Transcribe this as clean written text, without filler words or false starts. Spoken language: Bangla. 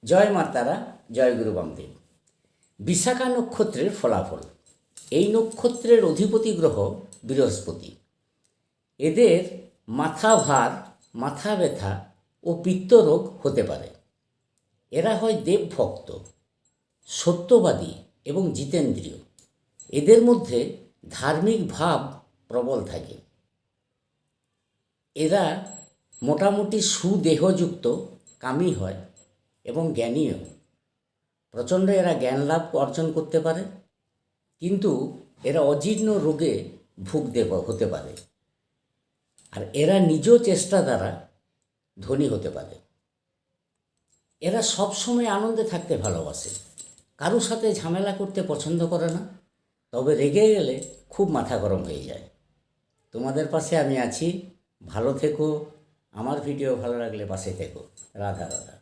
জয় মা তারা, জয় গুরু বামদেব। বিশাখা নক্ষত্রের ফলাফল। এই নক্ষত্রের অধিপতি গ্রহ বৃহস্পতি। এদের মাথা ভার, মাথা ব্যথা ও পিত্তরোগ হতে পারে। এরা হয় দেবভক্ত, সত্যবাদী এবং জিতেন্দ্রীয়। এদের মধ্যে ধার্মিক ভাব প্রবল থাকে। এরা মোটামুটি সুদেহযুক্ত, কামী হয় এবং জ্ঞানীও। প্রচণ্ড এরা জ্ঞান লাভ অর্জন করতে পারে, কিন্তু এরা অজীর্ণ রোগে ভুগতে হতে পারে। আর এরা নিজ চেষ্টা দ্বারা ধনী হতে পারে। এরা সবসময় আনন্দে থাকতে ভালোবাসে, কারোর সাথে ঝামেলা করতে পছন্দ করে না, তবে রেগে গেলে খুব মাথা গরম হয়ে যায়। তোমাদের পাশে আমি আছি, ভালো থেকো। আমার ভিডিও ভালো লাগলে পাশে থেকো। রাধা রাধা।